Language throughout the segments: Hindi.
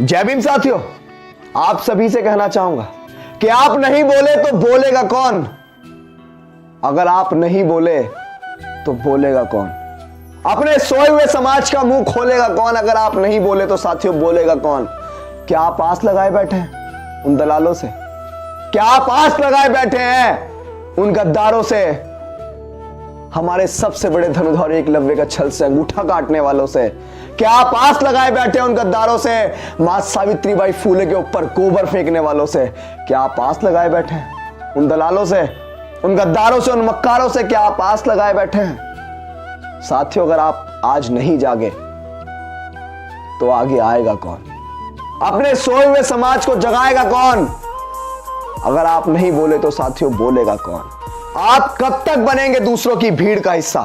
जय भीम साथियों, आप सभी से कहना चाहूंगा कि आप नहीं बोले तो बोलेगा कौन। अगर आप नहीं बोले तो बोलेगा कौन। अपने सोए हुए समाज का मुंह खोलेगा कौन। अगर आप नहीं बोले तो साथियों बोलेगा कौन। क्या आप आस लगाए बैठे हैं उन दलालों से? क्या आप आस लगाए बैठे हैं उन गद्दारों से? हमारे सबसे बड़े धनुधर एकलव्य का छल से अंगूठा काटने वालों से? क्या आप आस लगाए बैठे हैं उन गद्दारों से? मां सावित्रीबाई फूले के ऊपर गोबर फेंकने वालों से? क्या आप आस लगाए बैठे हैं उन दलालों से, उन गद्दारों से, उन मक्कारों से? क्या आप आस लगाए बैठे हैं? साथियों, अगर आप आज नहीं जागे तो आगे आएगा कौन? अपने सोए हुए समाज को जगाएगा कौन? अगर आप नहीं बोले तो साथियों बोलेगा कौन? आप कब तक बनेंगे दूसरों की भीड़ का हिस्सा?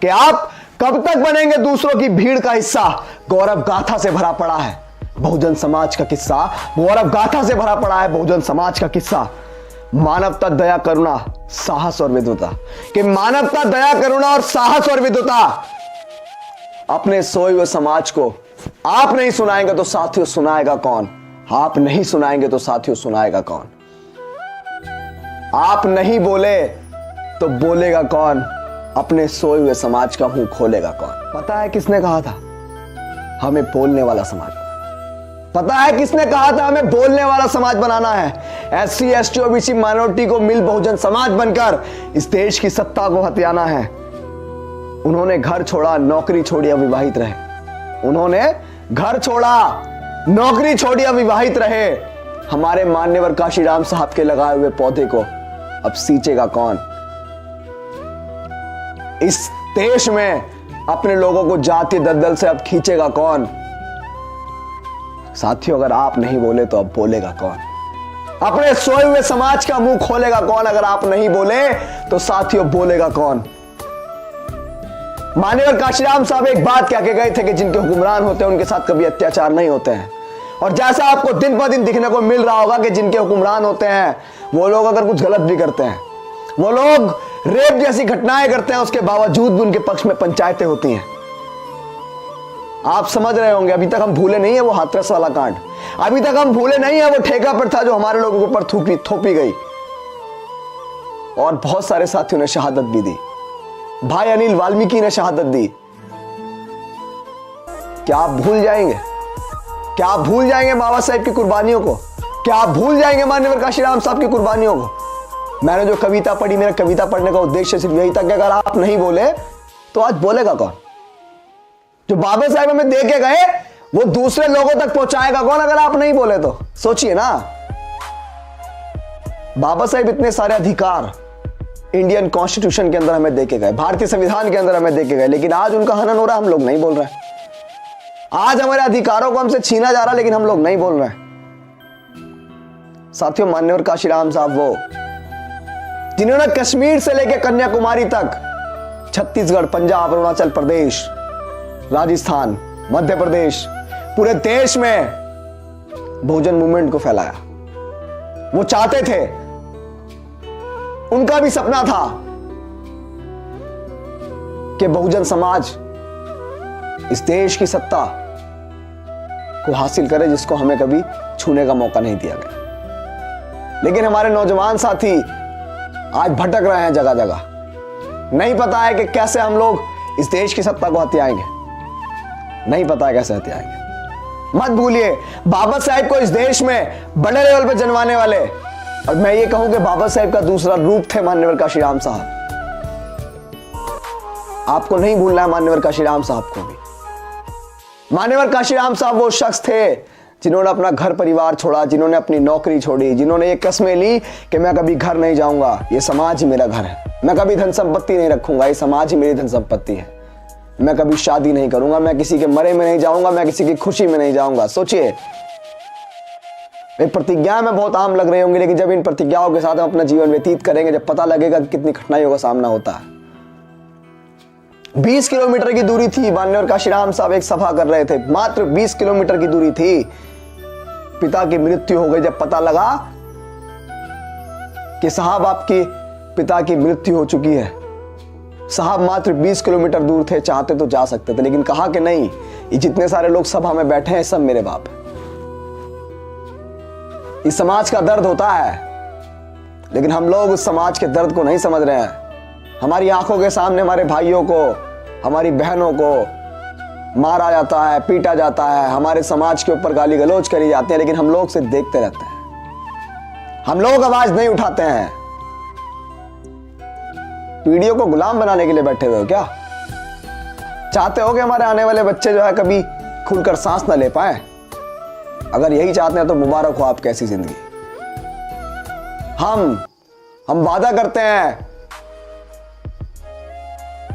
कि आप कब तक बनेंगे दूसरों की भीड़ का हिस्सा? गौरव गाथा से भरा पड़ा है बहुजन समाज का किस्सा। गौरव गाथा से भरा पड़ा है बहुजन समाज का किस्सा। मानवता, दया, करुणा, साहस और विद्वता। कि मानवता, दया, करुणा और साहस और विद्वता अपने सोए हुए समाज को आप नहीं सुनाएंगे तो साथियों सुनाएगा कौन? आप नहीं सुनाएंगे तो साथियों सुनाएगा कौन? आप नहीं बोले तो बोलेगा कौन? अपने सोए हुए समाज का मुंह खोलेगा कौन? पता है किसने कहा था हमें बोलने वाला समाज? पता है किसने कहा था हमें बोलने वाला समाज बनाना है? एससी, एसटी, ओबीसी, माइनॉरिटी को मिल बहुजन समाज बनकर इस देश की सत्ता को हथियाना है। उन्होंने घर छोड़ा, नौकरी छोड़ी, अविवाहित रहे। उन्होंने घर छोड़ा, नौकरी छोड़ी, अविवाहित रहे। हमारे मान्यवर काशीराम साहब के लगाए हुए पौधे को अब सींचेगा कौन? इस देश में अपने लोगों को जाति दलदल से अब खींचेगा कौन? साथियों, अगर आप नहीं बोले तो अब बोलेगा कौन? अपने सोए हुए समाज का मुंह खोलेगा कौन? अगर आप नहीं बोले तो साथियों बोलेगा कौन? मान्यवर काशीराम साहब एक बात कह के गए थे कि जिनके हुक्मरान होते हैं उनके साथ कभी अत्याचार नहीं होते हैं। और जैसा आपको दिन ब दिन दिखने को मिल रहा होगा कि जिनके हुक्मरान होते हैं वो लोग अगर कुछ गलत भी करते हैं, वो लोग रेप जैसी घटनाएं करते हैं, उसके बावजूद भी उनके पक्ष में पंचायतें होती हैं। आप समझ रहे होंगे, अभी तक हम भूले नहीं है वो हाथरस वाला कांड। अभी तक हम भूले नहीं है वो ठेका प्रथा जो हमारे लोगों के ऊपर थोपी गई। और बहुत सारे साथियों ने शहादत भी दी। भाई अनिल वाल्मीकि ने शहादत दी। क्या आप भूल जाएंगे? क्या आप भूल जाएंगे बाबा साहेब की कुर्बानियों को? क्या आप भूल जाएंगे मान्यवर काशीराम साहब की कुर्बानियों को? मैंने जो कविता पढ़ी, मेरा कविता पढ़ने का उद्देश्य सिर्फ यही था कि अगर आप नहीं बोले तो आज बोलेगा कौन? जो बाबा साहेब हमें दे के गए वो दूसरे लोगों तक पहुंचाएगा कौन अगर आप नहीं बोले तो? सोचिए ना, बाबा साहेब इतने सारे अधिकार इंडियन कॉन्स्टिट्यूशन के अंदर हमें दे के गए, भारतीय संविधान के अंदर हमें दे के गए, लेकिन आज उनका हनन हो रहा है, हम लोग नहीं बोल रहे। आज हमारे अधिकारों को हमसे छीना जा रहा है लेकिन हम लोग नहीं बोल रहे हैं। साथियों, मान्यवर काशीराम साहब वो जिन्होंने कश्मीर से लेकर कन्याकुमारी तक, छत्तीसगढ़, पंजाब, अरुणाचल प्रदेश, राजस्थान, मध्य प्रदेश, पूरे देश में बहुजन मूवमेंट को फैलाया। वो चाहते थे, उनका भी सपना था कि बहुजन समाज इस देश की सत्ता को हासिल करे जिसको हमें कभी छूने का मौका नहीं दिया गया। लेकिन हमारे नौजवान साथी आज भटक रहे हैं जगह जगह। नहीं पता है कि कैसे हम लोग इस देश की सत्ता को हथियाएंगे। नहीं पता है कैसे हथियाएंगे। मत भूलिए, बाबा साहेब को इस देश में बड़े लेवल पर जनवाने वाले, और मैं ये कहूं कि बाबा साहेब का दूसरा रूप थे मान्यवर काशीराम साहब। आपको नहीं भूलना है मान्यवर काशीराम साहब को भी। मान्यवर काशीराम साहब वो शख्स थे जिन्होंने अपना घर परिवार छोड़ा, जिन्होंने अपनी नौकरी छोड़ी, जिन्होंने ये कस्में ली कि मैं कभी घर नहीं जाऊंगा, ये समाज ही मेरा घर है, मैं कभी धन संपत्ति नहीं रखूंगा, ये समाज ही मेरी धन संपत्ति है, मैं कभी शादी नहीं करूंगा, मैं किसी के मरे में नहीं जाऊंगा, मैं किसी की खुशी में नहीं जाऊंगा। सोचिए, ये प्रतिज्ञा में बहुत आम लग रही होंगी, लेकिन जब इन प्रतिज्ञाओं के साथ हम अपना जीवन व्यतीत करेंगे, जब पता लगेगा कि कितनी कठिनाइयों का सामना होता है। 20 किलोमीटर की दूरी थी, मान्यवर काशीराम साहब एक सभा कर रहे थे, मात्र 20 किलोमीटर की दूरी थी, पिता की मृत्यु हो गई। जब पता लगा कि साहब आपकी पिता की मृत्यु हो चुकी है, साहब मात्र 20 किलोमीटर दूर थे, चाहते तो जा सकते थे, लेकिन कहा कि नहीं, ये जितने सारे लोग सभा में बैठे हैं सब मेरे बाप है, इस समाज का दर्द होता है, लेकिन हम लोग उस समाज के दर्द को नहीं समझ रहे हैं। हमारी आंखों के सामने हमारे भाइयों को, हमारी बहनों को मारा जाता है, पीटा जाता है, हमारे समाज के ऊपर गाली गलौज करी जाती है, लेकिन हम लोग सिर्फ देखते रहते हैं। हम लोग आवाज नहीं उठाते हैं। पीढ़ियों को गुलाम बनाने के लिए बैठे हुए हो क्या? चाहते हो कि हमारे आने वाले बच्चे जो है कभी खुलकर सांस ना ले पाए? अगर यही चाहते हैं तो मुबारक हो आप कैसी जिंदगी। हम वादा करते हैं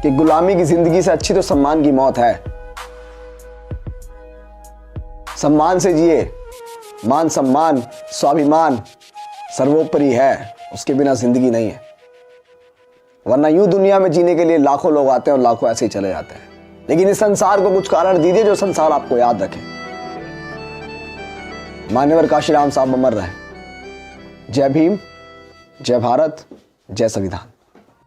कि गुलामी की जिंदगी से अच्छी तो सम्मान की मौत है। सम्मान से जिए, मान सम्मान स्वाभिमान सर्वोपरि है, उसके बिना जिंदगी नहीं है। वरना यूं दुनिया में जीने के लिए लाखों लोग आते हैं और लाखों ऐसे ही चले जाते हैं। लेकिन इस संसार को कुछ कारण दीजिए जो संसार आपको याद रखे। मान्यवर काशीराम साहब अमर रहे। जय भीम, जय भारत, जय संविधान।